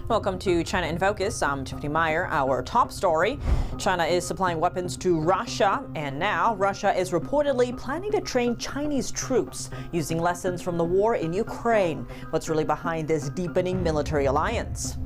Welcome to China in Focus. I'm Tiffany Meier. Our top story: China is supplying weapons to Russia, and now Russia is reportedly planning to train Chinese troops using lessons from the war in Ukraine. What's really behind this deepening military alliance?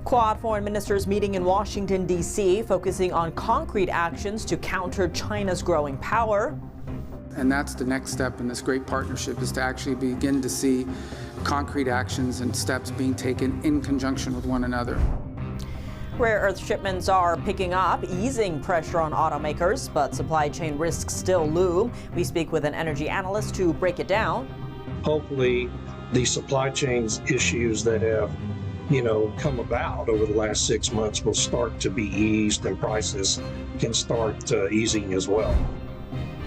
Quad foreign ministers meeting in Washington, D.C., focusing on concrete actions to counter China's growing power. And that's the next step in this great partnership, is to actually begin to see concrete actions and steps being taken in conjunction with one another. Rare earth shipments are picking up, easing pressure on automakers, but supply chain risks still loom. We speak with an energy analyst to break it down. Hopefully, the supply chains issues that have come about over the last 6 months will start to be eased, and prices can start easing as well.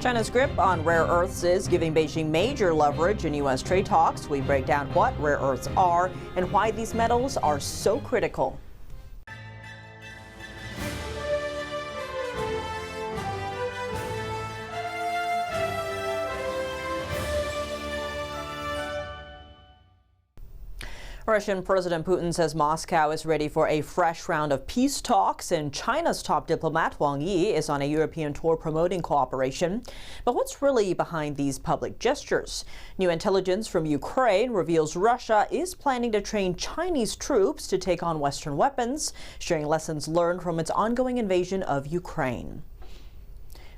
China's grip on rare earths is giving Beijing major leverage in U.S. trade talks. We break down what rare earths are and why these metals are so critical. Russian President Putin says Moscow is ready for a fresh round of peace talks, and China's top diplomat Wang Yi is on a European tour promoting cooperation. But what's really behind these public gestures? New intelligence from Ukraine reveals Russia is planning to train Chinese troops to take on Western weapons, sharing lessons learned from its ongoing invasion of Ukraine.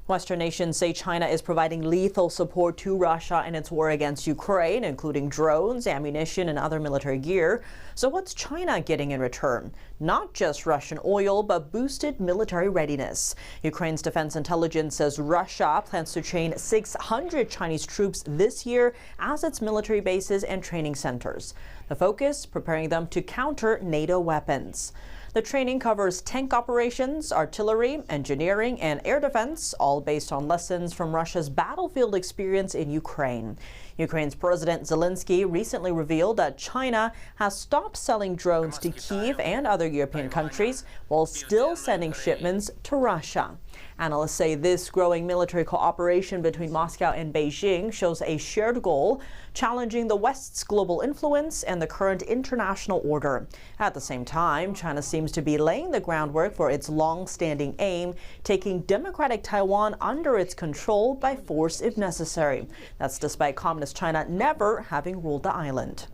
Western nations say China is providing lethal support to Russia in its war against Ukraine, including drones, ammunition, and other military gear. So what's China getting in return? Not just Russian oil, but boosted military readiness. Ukraine's defense intelligence says Russia plans to train 600 Chinese troops this year as its military bases and training centers. The focus, preparing them to counter NATO weapons. The training covers tank operations, artillery, engineering, and air defense, all based on lessons from Russia's battlefield experience in Ukraine. Ukraine's President Zelensky recently revealed that China has stopped selling drones to Kyiv and other European countries while still sending shipments to Russia. Analysts say this growing military cooperation between Moscow and Beijing shows a shared goal, challenging the West's global influence and the current international order. At the same time, China seems to be laying the groundwork for its long-standing aim, taking democratic Taiwan under its control by force if necessary. That's despite Communist China never having ruled the island.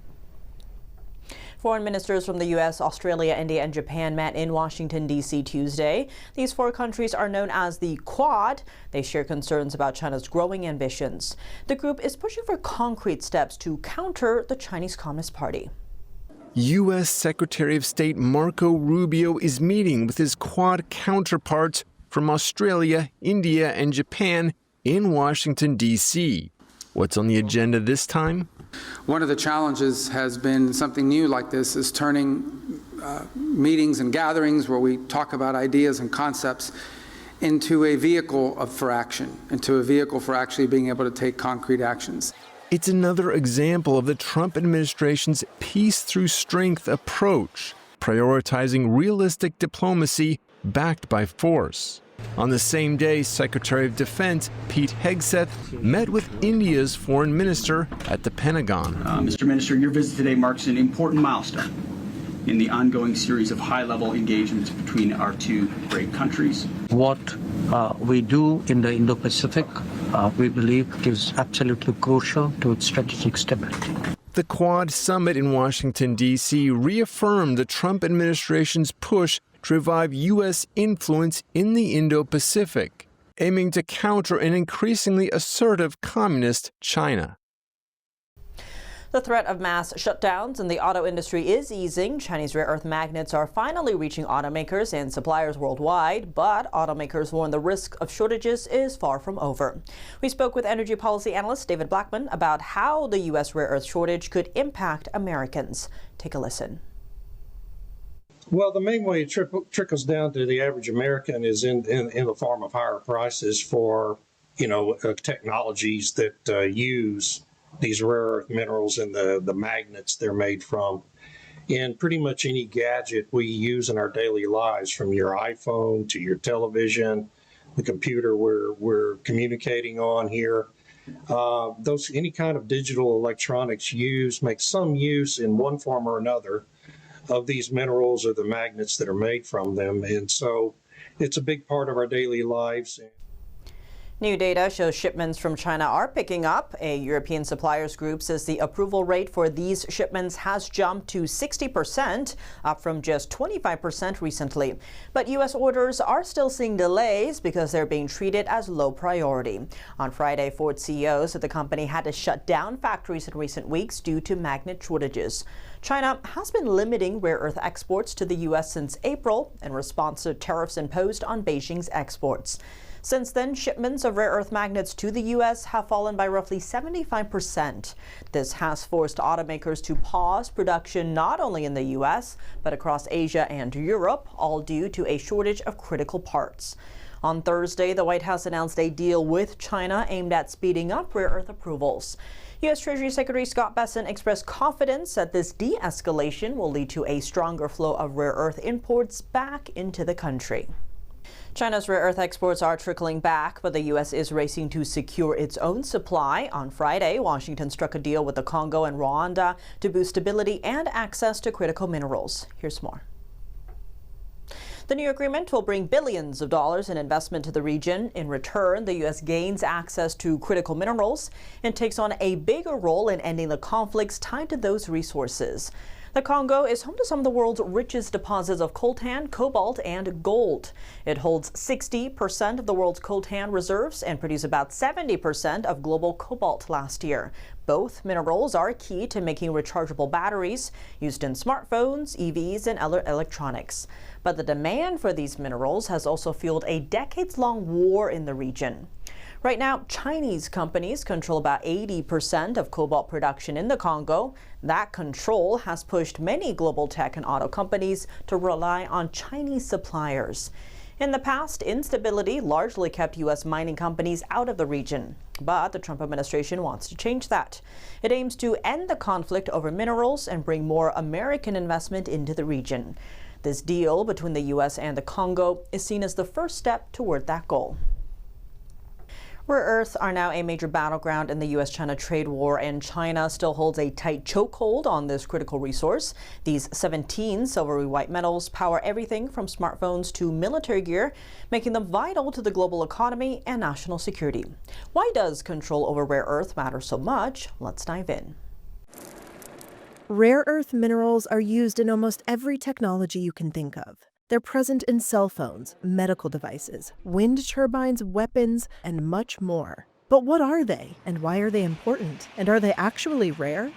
Foreign ministers from the U.S., Australia, India, and Japan met in Washington, D.C. Tuesday. These four countries are known as the Quad. They share concerns about China's growing ambitions. The group is pushing for concrete steps to counter the Chinese Communist Party. U.S. Secretary of State Marco Rubio is meeting with his Quad counterparts from Australia, India, and Japan in Washington, D.C. What's on the agenda this time? One of the challenges has been something new like this, is turning meetings and gatherings where we talk about ideas and concepts into a vehicle for action, into a vehicle for actually being able to take concrete actions. It's another example of the Trump administration's peace through strength approach, prioritizing realistic diplomacy backed by force. On the same day, Secretary of Defense Pete Hegseth met with India's foreign minister at the Pentagon. Mr. Minister, your visit today marks an important milestone in the ongoing series of high-level engagements between our two great countries. What we do in the Indo-Pacific, we believe, is absolutely crucial to its strategic stability. The Quad summit in Washington, D.C. reaffirmed the Trump administration's push to revive U.S. influence in the Indo-Pacific, aiming to counter an increasingly assertive communist China. The threat of mass shutdowns in the auto industry is easing. Chinese rare earth magnets are finally reaching automakers and suppliers worldwide, but automakers warn the risk of shortages is far from over. We spoke with energy policy analyst David Blackman about how the U.S. rare earth shortage could impact Americans. Take a listen. Well, the main way it trickles down to the average American is in the form of higher prices for, technologies that use these rare earth minerals and the magnets they're made from. In pretty much any gadget we use in our daily lives, from your iPhone to your television, the computer we're communicating on here, any kind of digital electronics make some use in one form or another of these minerals or the magnets that are made from them. And so it's a big part of our daily lives. New data shows shipments from China are picking up. A European suppliers group says the approval rate for these shipments has jumped to 60%, up from just 25% recently. But U.S. orders are still seeing delays because they're being treated as low priority. On Friday, Ford CEO said the company had to shut down factories in recent weeks due to magnet shortages. China has been limiting rare earth exports to the U.S. since April in response to tariffs imposed on Beijing's exports. Since then, shipments of rare earth magnets to the U.S. have fallen by roughly 75%. This has forced automakers to pause production not only in the U.S., but across Asia and Europe, all due to a shortage of critical parts. On Thursday, the White House announced a deal with China aimed at speeding up rare earth approvals. U.S. Treasury Secretary Scott Bessent expressed confidence that this de-escalation will lead to a stronger flow of rare earth imports back into the country. China's rare earth exports are trickling back, but the U.S. is racing to secure its own supply. On Friday, Washington struck a deal with the Congo and Rwanda to boost stability and access to critical minerals. Here's more. The new agreement will bring billions of dollars in investment to the region. In return, the U.S. gains access to critical minerals and takes on a bigger role in ending the conflicts tied to those resources. The Congo is home to some of the world's richest deposits of coltan, cobalt, and gold. It holds 60% of the world's coltan reserves and produced about 70% of global cobalt last year. Both minerals are key to making rechargeable batteries used in smartphones, EVs, and other electronics. But the demand for these minerals has also fueled a decades-long war in the region. Right now, Chinese companies control about 80% of cobalt production in the Congo. That control has pushed many global tech and auto companies to rely on Chinese suppliers. In the past, instability largely kept U.S. mining companies out of the region. But the Trump administration wants to change that. It aims to end the conflict over minerals and bring more American investment into the region. This deal between the U.S. and the Congo is seen as the first step toward that goal. Rare earths are now a major battleground in the U.S.-China trade war, and China still holds a tight chokehold on this critical resource. These 17 silvery white metals power everything from smartphones to military gear, making them vital to the global economy and national security. Why does control over rare earth matter so much? Let's dive in. Rare earth minerals are used in almost every technology you can think of. They're present in cell phones, medical devices, wind turbines, weapons, and much more. But what are they, and why are they important? And are they actually rare?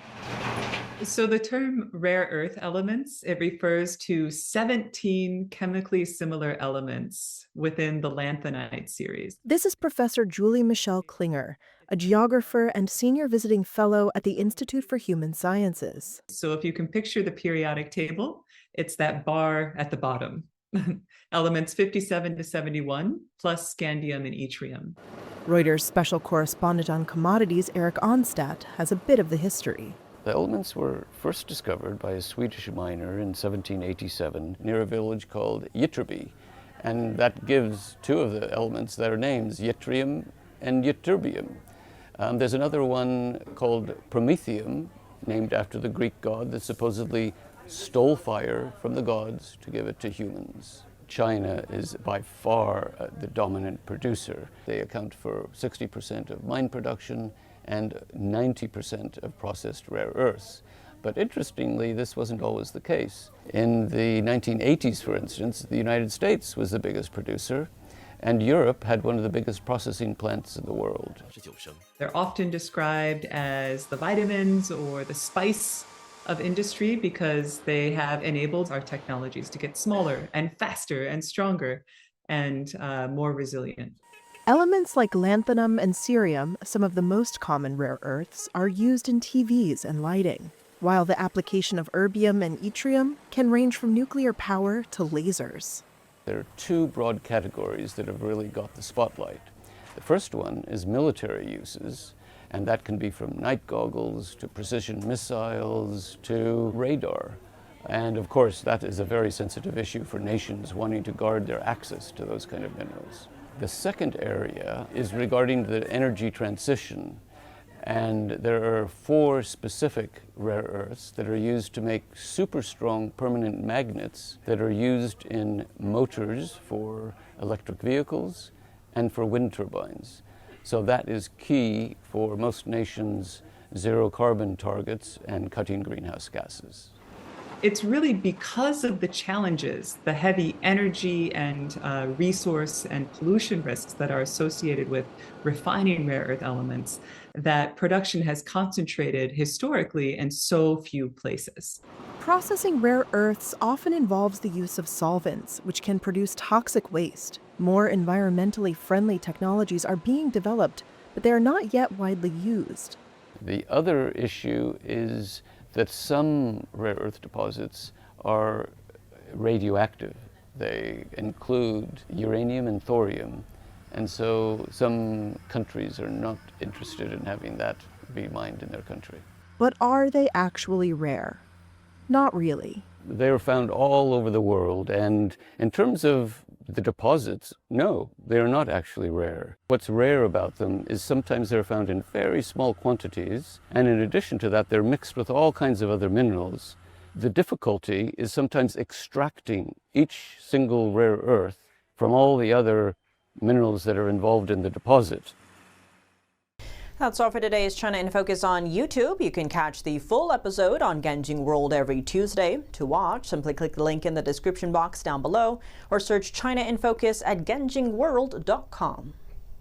So the term rare earth elements, it refers to 17 chemically similar elements within the lanthanide series. This is Professor Julie Michelle Klinger, a geographer and senior visiting fellow at the Institute for Human Sciences. So if you can picture the periodic table, it's that bar at the bottom. Elements 57 to 71, plus scandium and yttrium. Reuters special correspondent on commodities Eric Onstadt has a bit of the history. The elements were first discovered by a Swedish miner in 1787 near a village called Ytterby, and that gives two of the elements their names, yttrium and ytterbium. There's another one called promethium, named after the Greek god that supposedly stole fire from the gods to give it to humans. China is by far the dominant producer. They account for 60% of mine production and 90% of processed rare earths. But interestingly, this wasn't always the case. In the 1980s, for instance, the United States was the biggest producer, and Europe had one of the biggest processing plants in the world. They're often described as the vitamins or the spice of industry because they have enabled our technologies to get smaller and faster and stronger and more resilient. Elements like lanthanum and cerium, some of the most common rare earths, are used in TVs and lighting, while the application of erbium and yttrium can range from nuclear power to lasers. There are two broad categories that have really got the spotlight. The first one is military uses, and that can be from night goggles to precision missiles to radar. And of course, that is a very sensitive issue for nations wanting to guard their access to those kind of minerals. The second area is regarding the energy transition. And there are 4 specific rare earths that are used to make super strong permanent magnets that are used in motors for electric vehicles and for wind turbines. So that is key for most nations' zero carbon targets and cutting greenhouse gases. It's really because of the challenges, the heavy energy and resource and pollution risks that are associated with refining rare earth elements, that production has concentrated historically in so few places. Processing rare earths often involves the use of solvents, which can produce toxic waste. More environmentally friendly technologies are being developed, but they are not yet widely used. The other issue is that some rare earth deposits are radioactive. They include uranium and thorium, and so some countries are not interested in having that be mined in their country. But are they actually rare? Not really. They are found all over the world, and in terms of the deposits, no, they are not actually rare. What's rare about them is sometimes they're found in very small quantities, and in addition to that, they're mixed with all kinds of other minerals. The difficulty is sometimes extracting each single rare earth from all the other minerals that are involved in the deposit. That's all for today's China in Focus on YouTube. You can catch the full episode on Genjing World every Tuesday. To watch, simply click the link in the description box down below or search China in Focus at genjingworld.com.